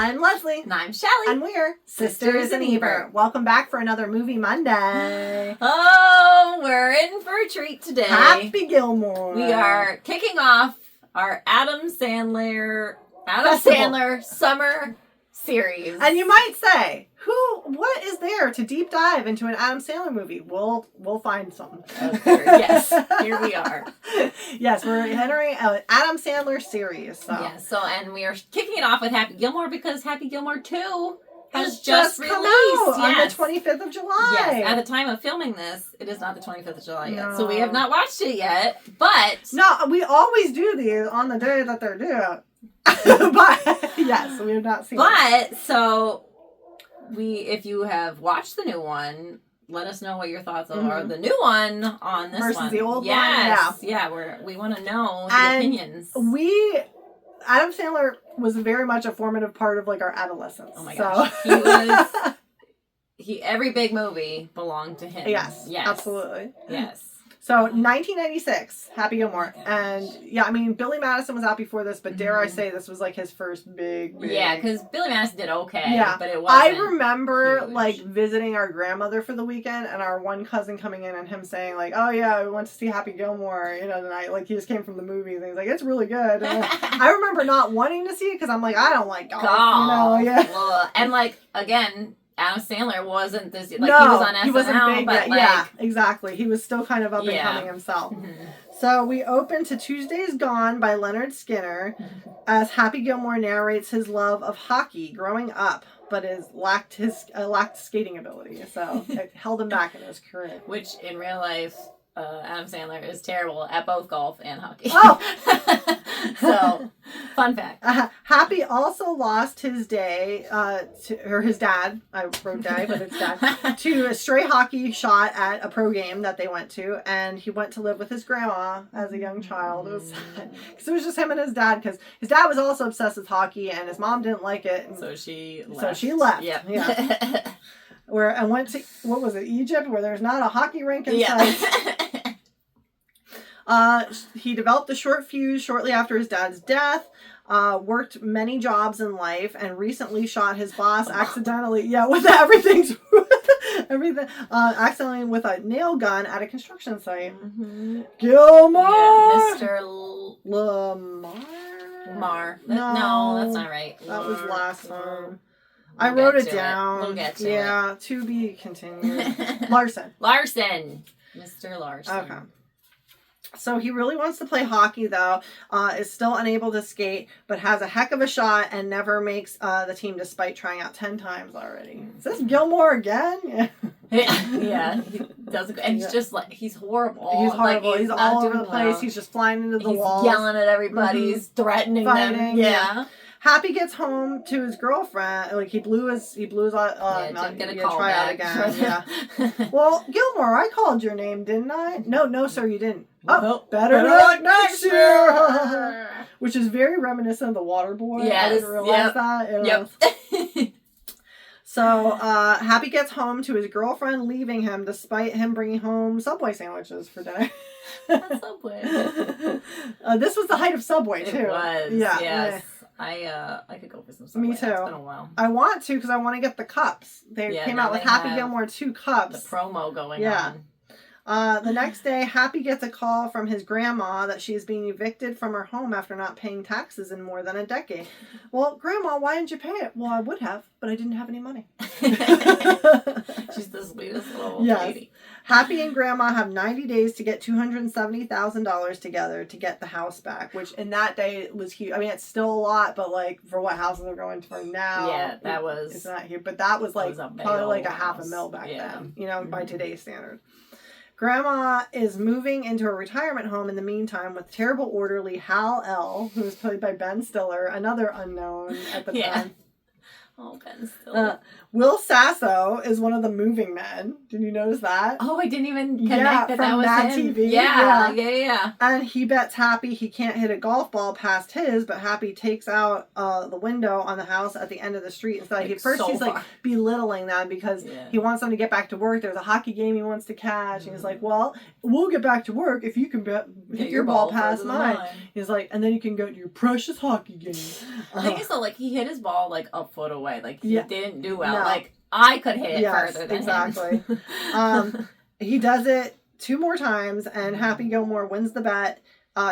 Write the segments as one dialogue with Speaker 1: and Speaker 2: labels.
Speaker 1: I'm Leslie.
Speaker 2: And I'm Shelly.
Speaker 1: And we're Sisters in Ebert. Welcome back for another Movie Monday.
Speaker 2: Oh, we're in for a treat today.
Speaker 1: Happy Gilmore.
Speaker 2: We are kicking off our Adam Sandler summer series.
Speaker 1: And you might say, what is there to deep dive into an Adam Sandler movie? We'll find something.
Speaker 2: Yes, here we are.
Speaker 1: Yes, we're entering an Adam Sandler series. So.
Speaker 2: Yes, and we are kicking it off with Happy Gilmore because Happy Gilmore 2 has
Speaker 1: just
Speaker 2: released.
Speaker 1: Come out on the 25th of July.
Speaker 2: Yes, at the time of filming this, it is not the 25th of July yet. So we have not watched it yet, but...
Speaker 1: No, we always do these on the day that they're due. But, yes, we have not seen it.
Speaker 2: So... if you have watched the new one, let us know what your thoughts are. The new one on this
Speaker 1: versus
Speaker 2: one.
Speaker 1: the old one.
Speaker 2: Yeah, we want to know the opinions.
Speaker 1: Adam Sandler was very much a formative part of like our adolescence.
Speaker 2: Oh my gosh, every big movie belonged to him.
Speaker 1: Yes, absolutely.
Speaker 2: Yes.
Speaker 1: So 1996, Happy Gilmore, and Billy Madison was out before this, but dare I say this was like his first big.
Speaker 2: Yeah, because Billy Madison did okay.
Speaker 1: Yeah,
Speaker 2: but it wasn't.
Speaker 1: I remember
Speaker 2: huge.
Speaker 1: like visiting our grandmother for the weekend, and our one cousin coming in and him saying like, "Oh yeah, we went to see Happy Gilmore, tonight." Like he just came from the movies, and he's like, "It's really good." And I remember not wanting to see it because I'm like, I don't like golf,
Speaker 2: And like again. Adam Sandler wasn't this, he was on SNL,
Speaker 1: he wasn't big
Speaker 2: but
Speaker 1: yet. Yeah, exactly. He was still kind of up and coming himself.
Speaker 2: Mm-hmm.
Speaker 1: So we open to Tuesday's Gone by Leonard Skinner as Happy Gilmore narrates his love of hockey growing up, but lacked skating ability. So it held him back in his career.
Speaker 2: Which in real life, Adam Sandler is terrible at both golf and hockey.
Speaker 1: Oh!
Speaker 2: So, fun fact.
Speaker 1: Happy also lost his his dad, I wrote day, but it's dad, to a stray hockey shot at a pro game that they went to, and he went to live with his grandma as a young child. It was sad. Because it was just him and his dad, because his dad was also obsessed with hockey, and his mom didn't like it.
Speaker 2: So she
Speaker 1: left.
Speaker 2: Yep.
Speaker 1: Yeah. I went to, what was it, Egypt, where there's not a hockey rink in sight. He developed a short fuse shortly after his dad's death, worked many jobs in life, and recently shot his boss accidentally, with accidentally with a nail gun at a construction site. Mm-hmm. Gilmore!
Speaker 2: Yeah, Mr.
Speaker 1: Lamar?
Speaker 2: No, that's not right.
Speaker 1: That was last time. I wrote it down.
Speaker 2: We'll get to it.
Speaker 1: To be continued. Larson.
Speaker 2: Mr. Larson.
Speaker 1: Okay. So he really wants to play hockey, though, is still unable to skate, but has a heck of a shot and never makes the team despite trying out 10 times already. Is this Gilmore again?
Speaker 2: Yeah. He doesn't, and he's just like, he's horrible.
Speaker 1: He's horrible.
Speaker 2: Like,
Speaker 1: he's all over the place. Well. He's just flying into the walls.
Speaker 2: He's yelling at everybody. Mm-hmm. He's threatening them. Yeah.
Speaker 1: Happy gets home to his girlfriend. Like he blew his
Speaker 2: didn't get a call
Speaker 1: try
Speaker 2: back.
Speaker 1: Out again. Yeah. Well, Gilmore, I called your name, didn't I? No, sir, you didn't. Better luck next year. Which is very reminiscent of The Waterboy.
Speaker 2: Yes.
Speaker 1: I didn't realize that. Yep. So, Happy gets home to his girlfriend leaving him despite him bringing home Subway sandwiches for dinner.
Speaker 2: Subway.
Speaker 1: This was the height of Subway, too.
Speaker 2: It was.
Speaker 1: Yeah.
Speaker 2: Yes. I could go for some Subway.
Speaker 1: Me too.
Speaker 2: It's been a while.
Speaker 1: I want to because I want to get the cups. They came out with Happy Gilmore 2 cups.
Speaker 2: The promo going on.
Speaker 1: The next day, Happy gets a call from his grandma that she is being evicted from her home after not paying taxes in more than a decade. Well, Grandma, why didn't you pay it? Well, I would have, but I didn't have any money.
Speaker 2: She's the sweetest little lady.
Speaker 1: Happy and Grandma have 90 days to get $270,000 together to get the house back, which in that day was huge. I mean, it's still a lot, but like for what houses are going for now, it's not huge. But that was like probably like a $500,000 back then, by today's standards. Grandma is moving into a retirement home in the meantime with terrible orderly Hal L., who is played by Ben Stiller, another unknown at the time.
Speaker 2: Oh, Ben Stiller.
Speaker 1: Will Sasso is one of the moving men. Did you notice that?
Speaker 2: Oh, I didn't even connect that was
Speaker 1: Mad
Speaker 2: him.
Speaker 1: TV.
Speaker 2: Yeah.
Speaker 1: And he bets Happy he can't hit a golf ball past his, but Happy takes out the window on the house at the end of the street. Instead, he's like belittling them because he wants them to get back to work. There's a hockey game he wants to catch. And he's like, well, we'll get back to work if you can hit your ball past mine. He's like, and then you can go to your precious hockey game.
Speaker 2: The thing is, though, like, he hit his ball, like, a foot away. Like, he didn't do well. No. Like, I could hit it further than
Speaker 1: exactly. him. He does it 2 more times, and Happy Gilmore wins the bet,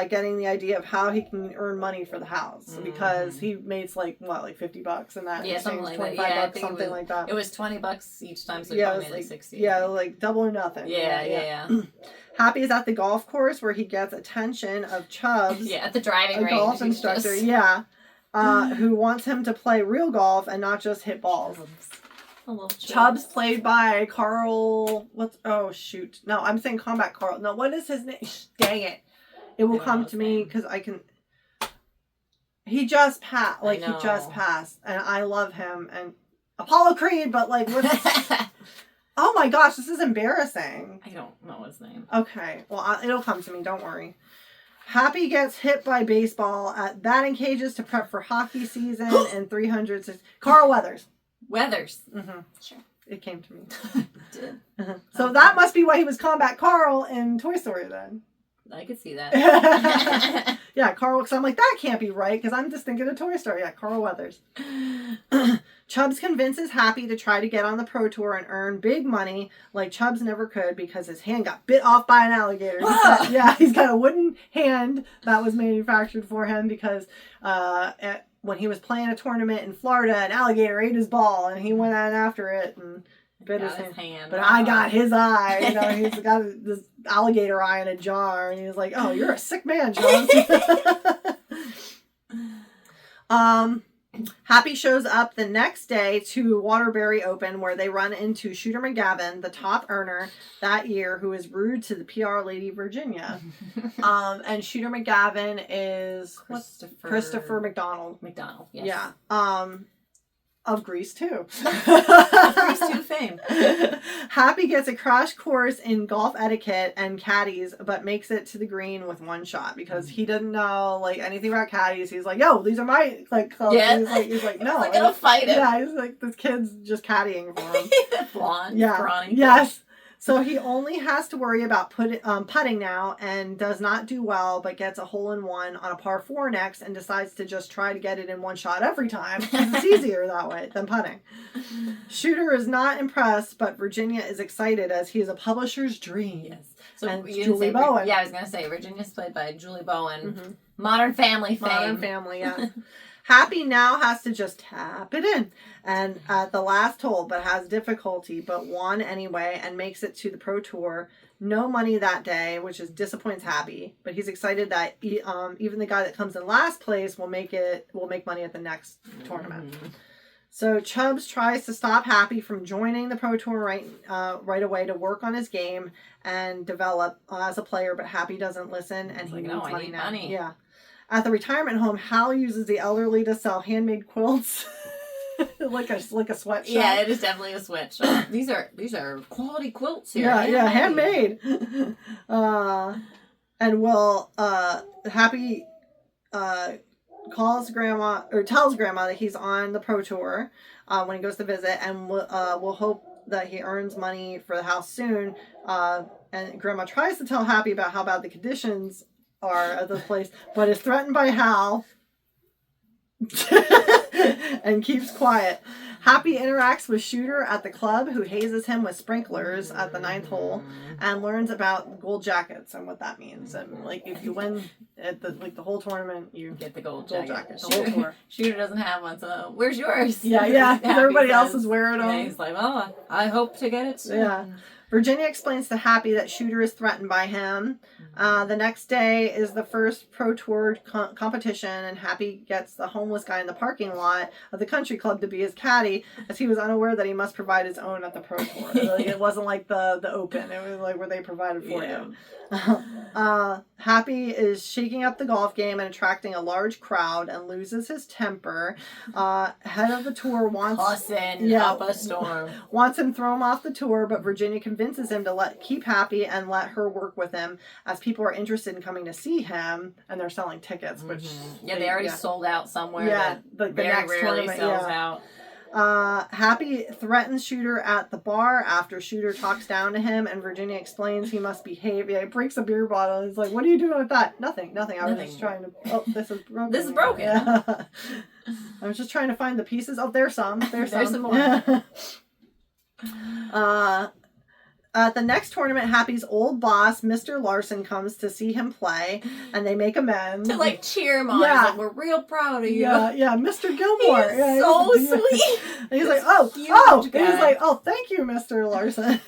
Speaker 1: getting the idea of how he can earn money for the house, because he makes like $50 in that.
Speaker 2: Yeah, something like
Speaker 1: $25
Speaker 2: that.
Speaker 1: Yeah, something like that.
Speaker 2: It was $20 each time, so he made like 60.
Speaker 1: Yeah, like double or nothing.
Speaker 2: Yeah.
Speaker 1: Happy is at the golf course where he gets attention of Chubbs.
Speaker 2: At the driving range.
Speaker 1: A golf instructor. Who wants him to play real golf and not just hit balls. Chubbs, played by Carl. Oh shoot! No, I'm saying Combat Carl. No, what is his name? Dang it! It will come to me because I can. He just passed. He just passed, and I love him. And Apollo Creed, but like, what's? Oh my gosh, this is embarrassing.
Speaker 2: I don't know his name.
Speaker 1: Okay, well, it'll come to me. Don't worry. Happy gets hit by baseball at batting cages to prep for hockey season in 300. Carl Weathers.
Speaker 2: Mm-hmm.
Speaker 1: Sure. It came to me. So that must be why he was Combat Carl in Toy Story then.
Speaker 2: I could see that.
Speaker 1: Yeah, Carl, because I'm like, that can't be right, because I'm just thinking of Toy Story. Yeah, Carl Weathers. Chubbs convinces Happy to try to get on the Pro Tour and earn big money like Chubbs never could because his hand got bit off by an alligator. He's got a wooden hand that was manufactured for him because when he was playing a tournament in Florida, an alligator ate his ball and he went out after it and bit his hand. But I got his eye. He's got this alligator eye in a jar, and he's like, "Oh, you're a sick man, John." Happy shows up the next day to Waterbury Open, where they run into Shooter McGavin, the top earner that year, who is rude to the PR lady Virginia. And Shooter McGavin is Christopher McDonald.
Speaker 2: Yes.
Speaker 1: Yeah. Of Grease 2.
Speaker 2: Grease 2 fame.
Speaker 1: Happy gets a crash course in golf etiquette and caddies, but makes it to the green with 1 shot because he didn't know anything about caddies. He's like, "Yo, these are my clubs."
Speaker 2: Yeah.
Speaker 1: He's like, "No,
Speaker 2: I'm gonna fight him."
Speaker 1: Yeah, he's like, this kid's just caddying for him.
Speaker 2: Blonde,
Speaker 1: yeah,
Speaker 2: brawny.
Speaker 1: Yes. So he only has to worry about putting now and does not do well, but gets a hole-in-one on a par 4 next and decides to just try to get it in 1 shot every time. It's easier that way than putting. Shooter is not impressed, but Virginia is excited as he is a publisher's dream.
Speaker 2: Yes. So
Speaker 1: and Julie Bowen.
Speaker 2: Yeah, I was going to say, Virginia's played by Julie Bowen. Mm-hmm. Modern Family fame.
Speaker 1: Modern Family, yeah. Happy now has to just tap it in and at the last hole, but has difficulty, but won anyway and makes it to the Pro Tour. No money that day, which disappoints Happy, but he's excited that even the guy that comes in last place will make money at the next tournament. So Chubbs tries to stop Happy from joining the Pro Tour right away to work on his game and develop as a player, but Happy doesn't listen and he needs money now. Yeah. At the retirement home, Hal uses the elderly to sell handmade quilts, like a sweatshop.
Speaker 2: Yeah, it is definitely a sweatshop. These are quality quilts here.
Speaker 1: Yeah, handmade. And Happy tells Grandma that he's on the Pro Tour when he goes to visit, and we'll hope that he earns money for the house soon. And Grandma tries to tell Happy about how bad the conditions are at this place, but is threatened by Hal and keeps quiet. Happy interacts with Shooter at the club, who hazes him with sprinklers at the 9th hole, and learns about gold jackets and what that means. And if you win at the whole tournament, you
Speaker 2: get the gold jacket.
Speaker 1: The whole tour.
Speaker 2: Shooter doesn't have one, so where's yours?
Speaker 1: Yeah. Everybody else is wearing them.
Speaker 2: Yeah, he's like, "Well, I hope to get it soon."
Speaker 1: Yeah. Virginia explains to Happy that Shooter is threatened by him. The next day is the first Pro Tour competition, and Happy gets the homeless guy in the parking lot of the country club to be his caddy, as he was unaware that he must provide his own at the Pro Tour. It wasn't like the Open. It was where they provided for you. Happy is shaking up the golf game and attracting a large crowd and loses his temper. Head of the tour wants
Speaker 2: up a storm.
Speaker 1: Wants him throw him off the tour, but Virginia convinces him to keep Happy and let her work with him, as people are interested in coming to see him, and they're selling tickets, which
Speaker 2: they already sold out somewhere.
Speaker 1: Yeah,
Speaker 2: that
Speaker 1: the
Speaker 2: very
Speaker 1: next
Speaker 2: rarely
Speaker 1: tournament
Speaker 2: sells out.
Speaker 1: Happy threatens Shooter at the bar after Shooter talks down to him, and Virginia explains he must behave. Yeah, he breaks a beer bottle. And he's like, "What are you doing with that?" Nothing. I was just trying to. Oh, this is broken.
Speaker 2: This is broken.
Speaker 1: Yeah. I was just trying to find the pieces. Oh, there's some. There's some
Speaker 2: more.
Speaker 1: At the next tournament, Happy's old boss, Mr. Larson, comes to see him play, and they make amends.
Speaker 2: To, like, cheer him on.
Speaker 1: Yeah.
Speaker 2: Like, we're real proud of you.
Speaker 1: Yeah, Mr. Gilmore.
Speaker 2: He's so sweet.
Speaker 1: And he's like, oh. Guy. He's like, oh, thank you, Mr. Larson.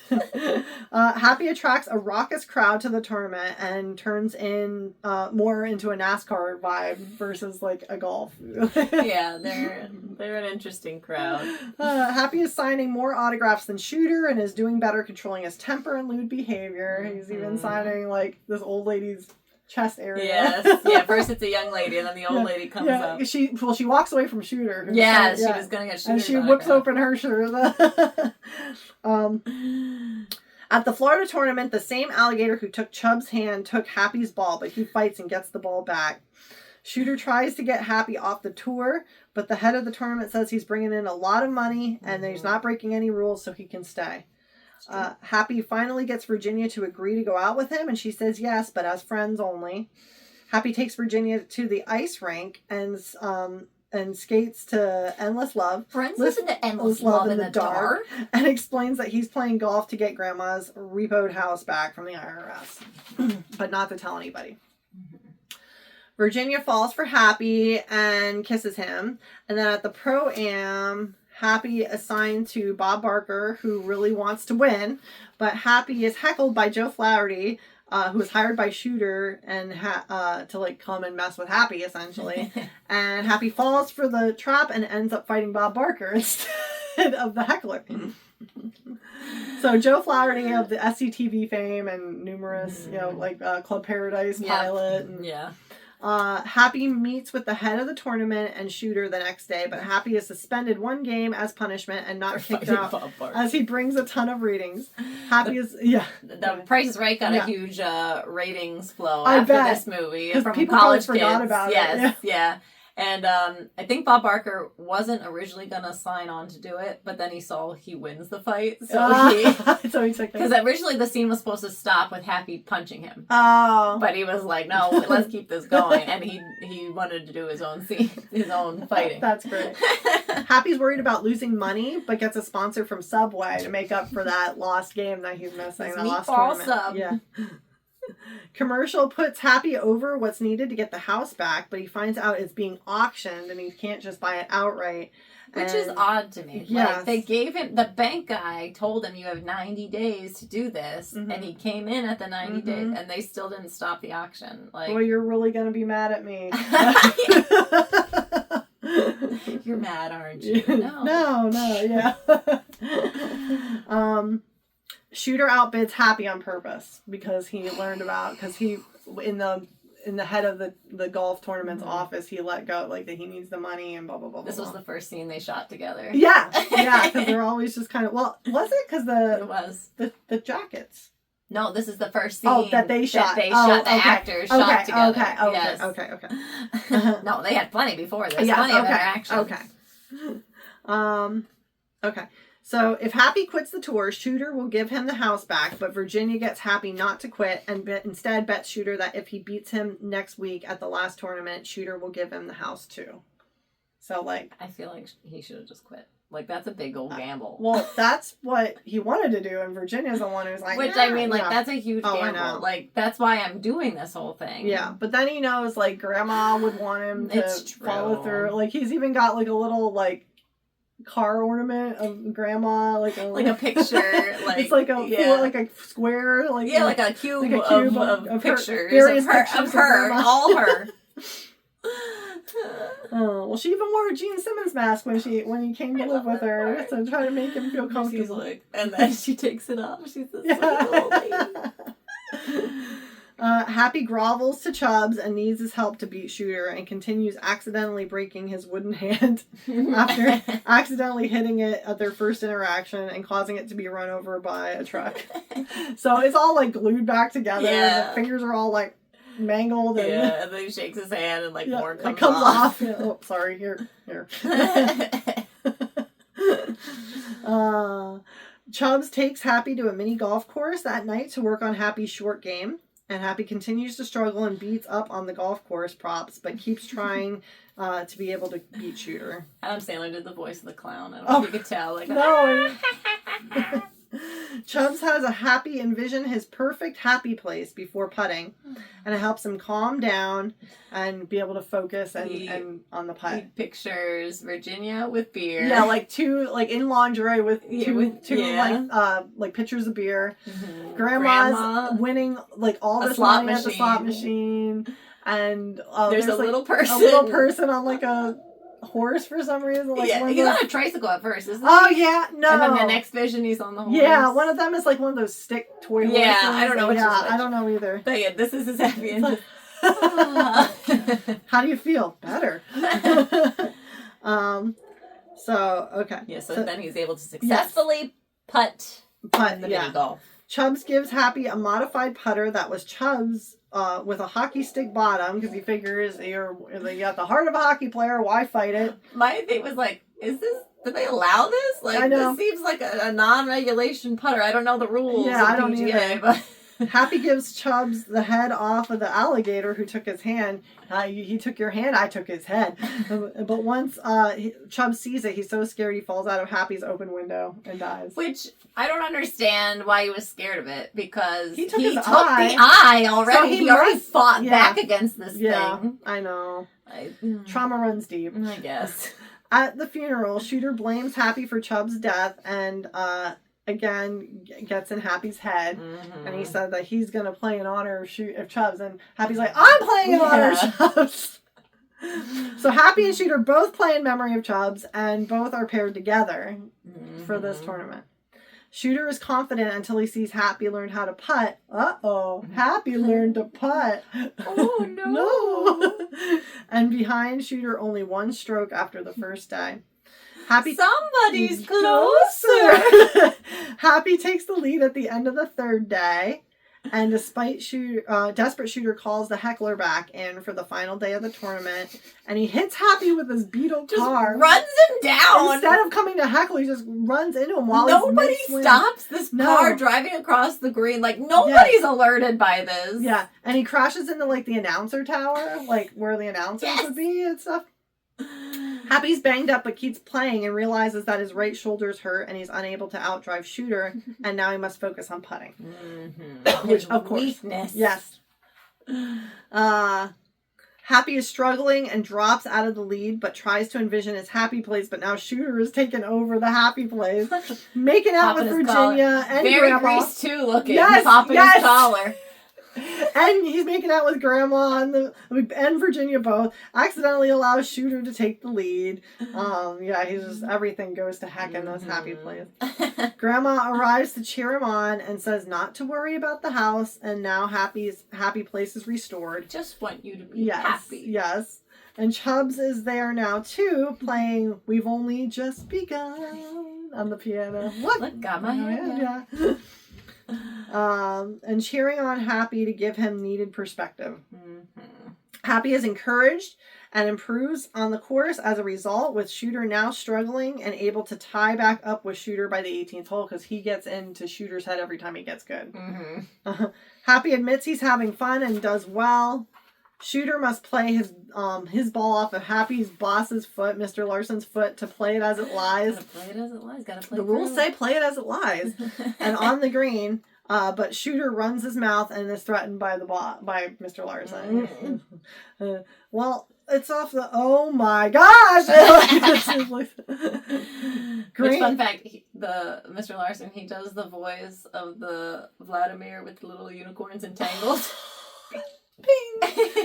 Speaker 1: Happy attracts a raucous crowd to the tournament and turns in more into a NASCAR vibe versus, like, a golf.
Speaker 2: Yeah, they're an interesting crowd.
Speaker 1: Happy is signing more autographs than Shooter and is doing better controlling his temper and lewd behavior. Mm-hmm. He's even signing, like, this old lady's chest area.
Speaker 2: Yes. Yeah, first it's a young lady and then the old lady comes up.
Speaker 1: She walks away from Shooter.
Speaker 2: Yeah, she was going to get Shooter.
Speaker 1: And she whips open her shirt. At the Florida tournament, the same alligator who took Chubb's hand took Happy's ball, but he fights and gets the ball back. Shooter tries to get Happy off the tour, but the head of the tournament says he's bringing in a lot of money and that he's not breaking any rules, so he can stay. Happy finally gets Virginia to agree to go out with him, and she says yes, but as friends only. Happy takes Virginia to the ice rink and skates to Endless Love.
Speaker 2: Friends listen to Endless Love in the dark.
Speaker 1: And explains that he's playing golf to get Grandma's repoed house back from the IRS, but not to tell anybody. Virginia falls for Happy and kisses him, and then at the Pro-Am, Happy assigned to Bob Barker, who really wants to win, but Happy is heckled by Joe Flaherty, who was hired by Shooter and to, like, come and mess with Happy, essentially. And Happy falls for the trap and ends up fighting Bob Barker instead of the heckler. So Joe Flaherty of the SCTV fame and numerous, Club Paradise pilot. And, Happy meets with the head of the tournament and Shooter the next day, but Happy is suspended one game as punishment and not kicked out as he brings a ton of ratings. Happy is,
Speaker 2: The Price is Right got a huge ratings flow after this movie from
Speaker 1: people
Speaker 2: college
Speaker 1: forgot
Speaker 2: kids.
Speaker 1: About
Speaker 2: it. Yeah. And I think Bob Barker wasn't originally going to sign on to do it, but then he saw he wins the fight. So he's like... Because originally the scene was supposed to stop with Happy punching him.
Speaker 1: Oh.
Speaker 2: But he was like, no, let's keep this going. And he wanted to do his own scene, his own fighting.
Speaker 1: That's great. Happy's worried about losing money, but gets a sponsor from Subway to make up for that lost game that he's missing. That lost tournament.
Speaker 2: Sub.
Speaker 1: Yeah. Commercial puts Happy over what's needed to get the house back, but he finds out it's being auctioned and he can't just buy it outright.
Speaker 2: Which is odd to me.
Speaker 1: Yes.
Speaker 2: Like, they gave him, the bank guy told him you have 90 days to do this, and he came in at the 90 days, and they still didn't stop the auction. Like,
Speaker 1: well, you're really going to be mad at me.
Speaker 2: You're mad, aren't you?
Speaker 1: No, yeah. Shooter outbids Happy on purpose because he in the head of the golf tournament's office, he let go, like, that he needs the money and blah, blah, blah,
Speaker 2: This
Speaker 1: blah.
Speaker 2: was the first scene they shot together.
Speaker 1: Yeah, because they're always just kind of, well, was it? Because
Speaker 2: it was.
Speaker 1: The jackets.
Speaker 2: No, this is the first scene.
Speaker 1: Oh, that they shot.
Speaker 2: The actors shot together.
Speaker 1: Okay.
Speaker 2: No, they had plenty before this. Plenty of interaction.
Speaker 1: Okay. So if Happy quits the tour, Shooter will give him the house back, but Virginia gets Happy not to quit and instead bets Shooter that if he beats him next week at the last tournament, Shooter will give him the house too. So, like...
Speaker 2: I feel like he should have just quit. Like, that's a big old gamble.
Speaker 1: Well, that's what he wanted to do, and Virginia's the one who's like...
Speaker 2: Which, I mean, like, that's a huge gamble. Like, that's why I'm doing this whole thing.
Speaker 1: Yeah, but then he knows, like, Grandma would want him to follow through. Like, he's even got, like, a little, like, car ornament of Grandma, like a
Speaker 2: picture, like
Speaker 1: it's like a square, like
Speaker 2: like a cube of pictures of her, all her.
Speaker 1: Oh, well, she even wore a Gene Simmons mask when he came to live with her to try to make him feel comfortable.
Speaker 2: And then she takes it off. She's this little lady.
Speaker 1: Happy grovels to Chubbs and needs his help to beat Shooter and continues accidentally breaking his wooden hand after accidentally hitting it at their first interaction and causing it to be run over by a truck. So it's all, like, glued back together. Yeah. The fingers are all, like, mangled. And,
Speaker 2: and then he shakes his hand and, like, more comes
Speaker 1: off. Yeah. Oh, sorry. Here. Chubbs takes Happy to a mini golf course that night to work on Happy's short game. And Happy continues to struggle and beats up on the golf course props, but keeps trying to be able to beat Shooter.
Speaker 2: Adam Sandler did the voice of the clown. I don't know if you could tell. Like,
Speaker 1: no. Chubbs has a Happy envision his perfect happy place before putting, and it helps him calm down and be able to focus and on the putt.
Speaker 2: He pictures Virginia with beer.
Speaker 1: Yeah, like two, like in lingerie with two like pitchers of beer. Mm-hmm. Grandma winning like all this money at the slot machine, and
Speaker 2: there's a
Speaker 1: like,
Speaker 2: little person.
Speaker 1: A little person on like a horse for some reason. Like
Speaker 2: he's on a tricycle at first, isn't he?
Speaker 1: Oh yeah, no.
Speaker 2: And then the next vision he's on the horse.
Speaker 1: Yeah, one of them is like one of those stick toy horses.
Speaker 2: Yeah, I don't know which is which.
Speaker 1: I don't know either.
Speaker 2: But yeah, this is his happy ending.
Speaker 1: How do you feel? Better. So okay.
Speaker 2: Yeah, so then he's able to successfully putt in the mini golf.
Speaker 1: Chubbs gives Happy a modified putter that was Chubbs' with a hockey stick bottom, because he figures you got the heart of a hockey player. Why fight it?
Speaker 2: My thing was like, do they allow this? Like,
Speaker 1: I know.
Speaker 2: This seems like a non-regulation putter. I don't know the rules.
Speaker 1: Yeah, I don't
Speaker 2: PGA,
Speaker 1: either.
Speaker 2: But
Speaker 1: Happy gives Chubbs the head off of the alligator who took his hand. He took your hand, I took his head. But once Chubbs sees it, he's so scared he falls out of Happy's open window and dies.
Speaker 2: Which, I don't understand why he was scared of it, because
Speaker 1: he took
Speaker 2: the eye already.
Speaker 1: So
Speaker 2: he already fought back against this thing.
Speaker 1: Yeah, I know. Trauma runs deep.
Speaker 2: I guess.
Speaker 1: At the funeral, Shooter blames Happy for Chubbs' death and again gets in Happy's head, and he said that he's going to play in honor of Chubbs, and Happy's like, I'm playing in honor of Chubbs. So Happy and Shooter both play in memory of Chubbs, and both are paired together for this tournament. Shooter is confident until he sees Happy learn how to putt. Happy learned to putt.
Speaker 2: Oh no.
Speaker 1: No. And behind Shooter only one stroke after the first day. Happy
Speaker 2: Somebody's closer.
Speaker 1: Happy takes the lead at the end of the third day, and despite desperate Shooter calls the heckler back in for the final day of the tournament, and he hits Happy with his Beetle car.
Speaker 2: Runs him down.
Speaker 1: Instead of coming to heckle, he just runs into him while
Speaker 2: nobody stops this car driving across the green. Like, nobody's alerted by this.
Speaker 1: Yeah, and he crashes into like the announcer tower, like where the announcers would be and stuff. Happy's banged up but keeps playing and realizes that his right shoulder's hurt and he's unable to outdrive Shooter, and now he must focus on putting. Which, of course.
Speaker 2: Weakness.
Speaker 1: Yes. Happy is struggling and drops out of the lead, but tries to envision his happy place, but now Shooter is taking over the happy place. Making out with Virginia and
Speaker 2: Very
Speaker 1: Grandma.
Speaker 2: Grease 2 looking. Popping his collar.
Speaker 1: And he's making out with Grandma and Virginia both. Accidentally allows Shooter to take the lead. He's just, everything goes to heck in this happy place. Grandma arrives to cheer him on and says not to worry about the house, and now happy place is restored.
Speaker 2: Just want you to be happy.
Speaker 1: Yes. And Chubbs is there now too, playing "We've Only Just Begun" on the piano.
Speaker 2: Look, got my hand.
Speaker 1: Yeah. And cheering on Happy to give him needed perspective. Happy is encouraged and improves on the course as a result, with Shooter now struggling and able to tie back up with Shooter by the 18th hole, because he gets into Shooter's head every time he gets good. Happy admits he's having fun and does well. Shooter must play his ball off of Happy's boss's foot, Mr. Larson's foot, to play it as it lies.
Speaker 2: Gotta play it as it lies. Gotta play
Speaker 1: the rules say play it as it lies. And on the green, but Shooter runs his mouth and is threatened by by Mr. Larson. Well, it's off the, oh my gosh!
Speaker 2: Which, fun fact, the Mr. Larson, he does the voice of the Vladimir with the little unicorns entangled.
Speaker 1: Ping!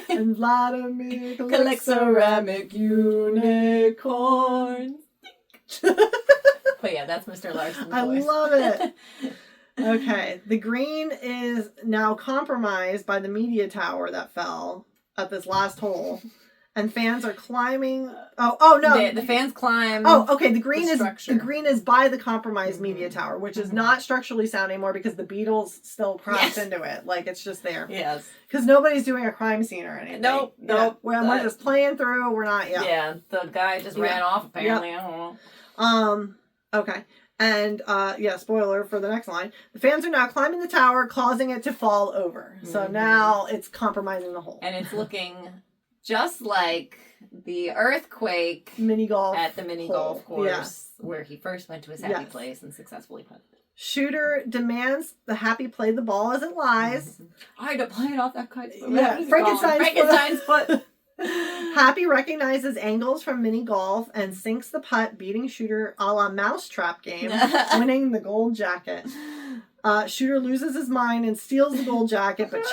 Speaker 1: And Vladimir collects ceramic unicorns.
Speaker 2: But yeah, that's Mr. Larson's voice.
Speaker 1: I love it. Okay, the green is now compromised by the media tower that fell at this last hole. And fans are climbing. Oh no!
Speaker 2: The fans climb.
Speaker 1: Oh, okay. The green is by the compromised media tower, which is not structurally sound anymore because the Beatles still crashed into it. Like, it's just there.
Speaker 2: Yes.
Speaker 1: Because nobody's doing a crime scene or anything.
Speaker 2: Nope.
Speaker 1: We're just playing through. We're not.
Speaker 2: Yeah. The guy just ran off. Apparently, I don't know.
Speaker 1: Okay. And, spoiler for the next line. The fans are now climbing the tower, causing it to fall over. So now it's compromising the hole.
Speaker 2: And it's looking just like the earthquake
Speaker 1: mini golf
Speaker 2: at the mini golf course where he first went to his happy place and successfully putted it.
Speaker 1: Shooter demands the Happy play the ball as it lies.
Speaker 2: I had to play it off that kite's foot.
Speaker 1: Yeah, Frankenstein's
Speaker 2: foot.
Speaker 1: Happy recognizes angles from mini golf and sinks the putt, beating Shooter a la mousetrap game, winning the gold jacket. Shooter loses his mind and steals the gold jacket, but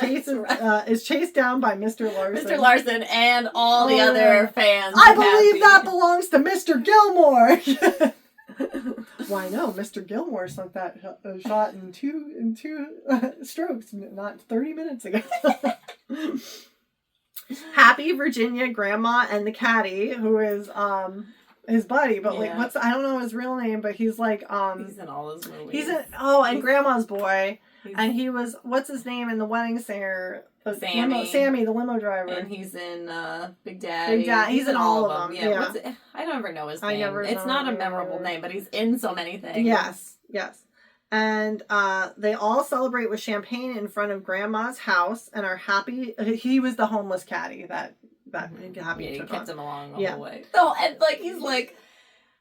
Speaker 1: is chased down by Mr. Larson.
Speaker 2: Mr. Larson and all the other fans.
Speaker 1: I believe that belongs to Mr. Gilmore. Why no? Mr. Gilmore sunk that shot in two strokes, not 30 minutes ago. Happy, Virginia, Grandma, and the caddy, who is his buddy, but I don't know his real name, but he's like
Speaker 2: he's in all his movies.
Speaker 1: And Grandma's boy, and he was what's his name in The Wedding Singer? Sammy, the limo driver,
Speaker 2: and he's in Big Daddy.
Speaker 1: He's in all of them.
Speaker 2: Yeah. I don't ever know his name. It's not a memorable name, but he's in so many things.
Speaker 1: Yes. And they all celebrate with champagne in front of Grandma's house and are happy. He was the homeless caddy that Happy took
Speaker 2: kept
Speaker 1: on.
Speaker 2: him along the whole way. Oh, and he's like,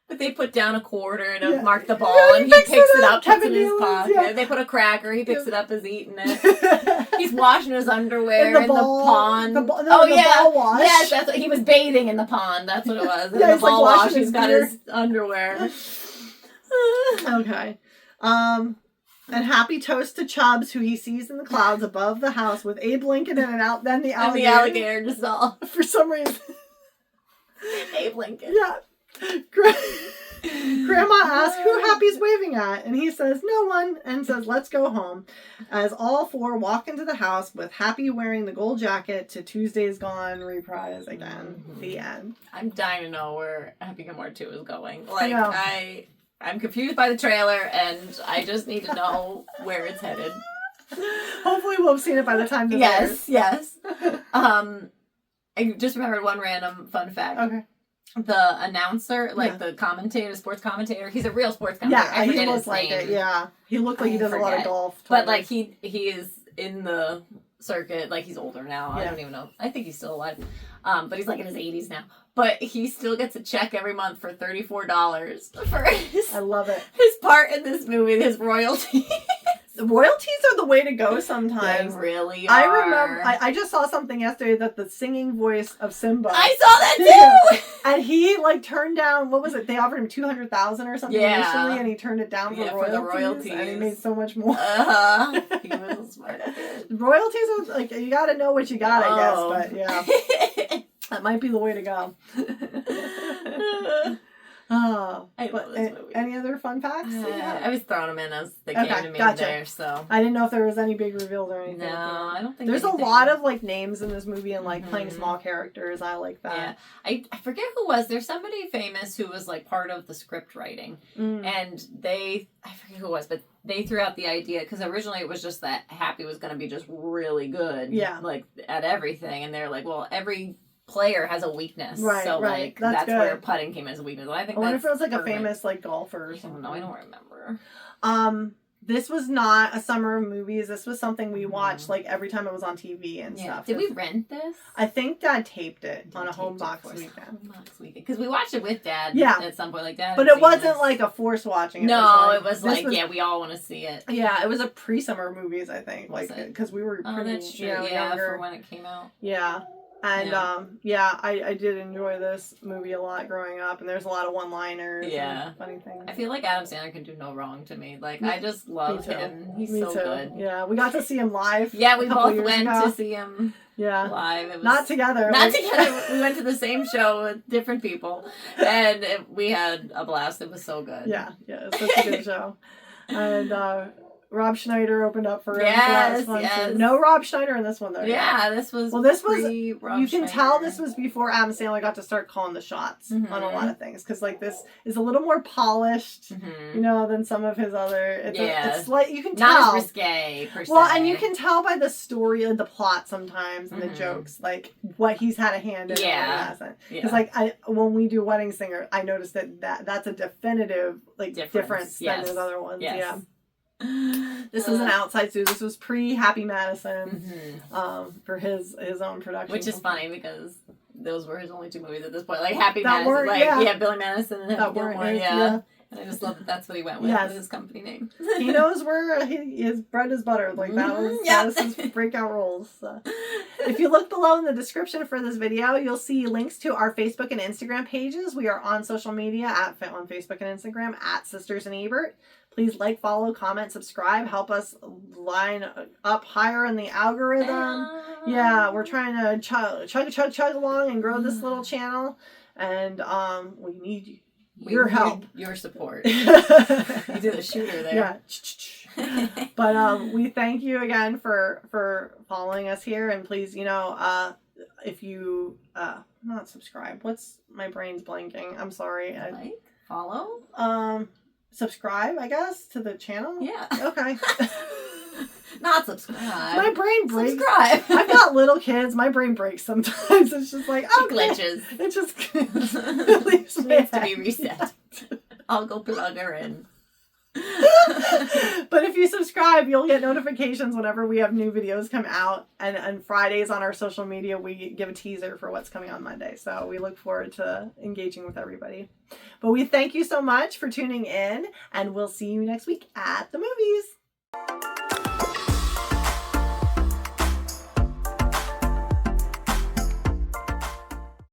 Speaker 2: but they put down a quarter to mark the ball, and he picks it up, puts it in his pocket. Yeah. They put a cracker, he picks it up, is eating it. He's washing his underwear in the pond. The ball wash. Yes, that's what he was bathing in the pond. That's what it was. In the ball wash, he's got his underwear.
Speaker 1: Okay. And Happy toasts to Chubbs, who he sees in the clouds above the house with Abe Lincoln and then the alligator.
Speaker 2: And the alligator just all.
Speaker 1: For some reason.
Speaker 2: Abe Lincoln.
Speaker 1: Yeah. Grandma asks who Happy's waving at, and he says, no one, and says, let's go home. As all four walk into the house with Happy wearing the gold jacket to Tuesday's Gone reprise again. Mm-hmm. The end.
Speaker 2: I'm dying to know where Happy Gilmore 2 is going. I'm confused by the trailer, and I just need to know where it's headed.
Speaker 1: Hopefully we'll have seen it by the time this airs.
Speaker 2: Yes. I just remembered one random fun fact. Okay. The announcer, the commentator, sports commentator, he's a real sports commentator.
Speaker 1: Yeah, he looked like it. Yeah, he looked like he does a lot of golf.
Speaker 2: But he is in the circuit. He's older now. I don't even know. I think he's still alive. But he's in his 80s now. But he still gets a check every month for $34 for
Speaker 1: I love it.
Speaker 2: His part in this movie, his royalties.
Speaker 1: The royalties are the way to go sometimes.
Speaker 2: They really are.
Speaker 1: I remember, I just saw something yesterday that the singing voice of Simba.
Speaker 2: I saw that too!
Speaker 1: And he turned down, what was it? They offered him $200,000 or something initially, and he turned it down for the royalties. And he made so much more.
Speaker 2: He was smart.
Speaker 1: Royalties are you gotta know what you got, I guess, but yeah. That might be the way to go.
Speaker 2: I love this movie.
Speaker 1: Any other fun facts?
Speaker 2: I was throwing them in as they came to me there, so.
Speaker 1: I didn't know if there was any big reveals or anything.
Speaker 2: No, I don't think
Speaker 1: there's anything. A lot of names in this movie and playing small characters. I like that.
Speaker 2: Yeah. I forget who was. There's somebody famous who was part of the script writing. And I forget who it was, but they threw out the idea, because originally it was just that Happy was going to be just really good. Yeah. At everything. And they're like, well, every player has a weakness, so that's where putting came as a weakness. I wonder
Speaker 1: if it was a famous golfer or something.
Speaker 2: I don't remember.
Speaker 1: This was not a summer of movies. This was something we watched every time it was on TV and stuff.
Speaker 2: Did we rent this?
Speaker 1: I think Dad taped it on a home box weekend.
Speaker 2: Because we watched it with Dad. At some point, Dad.
Speaker 1: But it wasn't a force watching.
Speaker 2: No, it was we all want to see it.
Speaker 1: Yeah, it was a pre-summer movies. I think because we were pretty younger
Speaker 2: for when it came out.
Speaker 1: Yeah. And, I did enjoy this movie a lot growing up, and there's a lot of one-liners and funny things.
Speaker 2: I feel like Adam Sandler can do no wrong to me. I just love him. He's so good.
Speaker 1: Yeah, we got to see him live.
Speaker 2: Yeah, we both went to see him live. It was
Speaker 1: not together.
Speaker 2: Not together. We went to the same show with different people, and we had a blast. It was so good.
Speaker 1: Yeah, it's such a good show. And, Rob Schneider opened up for him.
Speaker 2: Yes,
Speaker 1: so
Speaker 2: yes.
Speaker 1: No Rob Schneider in this one, though.
Speaker 2: Yeah, this was.
Speaker 1: Well, this was.
Speaker 2: Rob
Speaker 1: you can
Speaker 2: Schneider.
Speaker 1: tell this was before Adam Sandler got to start calling the shots on a lot of things, because like this is a little more polished, you know, than some of his other. It's like you can tell.
Speaker 2: Not as risque per se.
Speaker 1: Well, and you can tell by the story and the plot sometimes and the jokes, like what he's had a hand in and what he hasn't. Because like when we do Wedding Singer, I noticed that's a definitive like difference than those other ones. Yes. Yeah. This was an outside suit. This was pre Happy Madison, for his own production,
Speaker 2: which is funny because those were his only 2 movies at this point. Like Happy Madison, like Billy Madison and Happy Gilmore, And I just love that that's what he went with his company name.
Speaker 1: He knows where his bread is buttered. Like that was his breakout roles. So. If you look below in the description for this video, you'll see links to our Facebook and Instagram pages. We are on social media on Facebook and Instagram at Sisters and Ebert. Please like, follow, comment, subscribe. Help us line up higher in the algorithm. Yeah, we're trying to chug along and grow this little channel. And we need your help.
Speaker 2: Your support. You did a shooter there.
Speaker 1: Yeah. But we thank you again for following us here. And please, you know, if you not subscribe. My brain's blanking. I'm sorry.
Speaker 2: Like, follow?
Speaker 1: Subscribe, I guess, to the channel?
Speaker 2: Yeah.
Speaker 1: Okay.
Speaker 2: Not subscribe.
Speaker 1: My brain breaks.
Speaker 2: Subscribe.
Speaker 1: I've got little kids. My brain breaks sometimes. It's just like,
Speaker 2: it glitches.
Speaker 1: It just
Speaker 2: needs to be reset. I'll go plug her in.
Speaker 1: But if you subscribe, you'll get notifications whenever we have new videos come out. And on Fridays on our social media, we give a teaser for what's coming on Monday. So we look forward to engaging with everybody. But we thank you so much for tuning in, and we'll see you next week at the movies.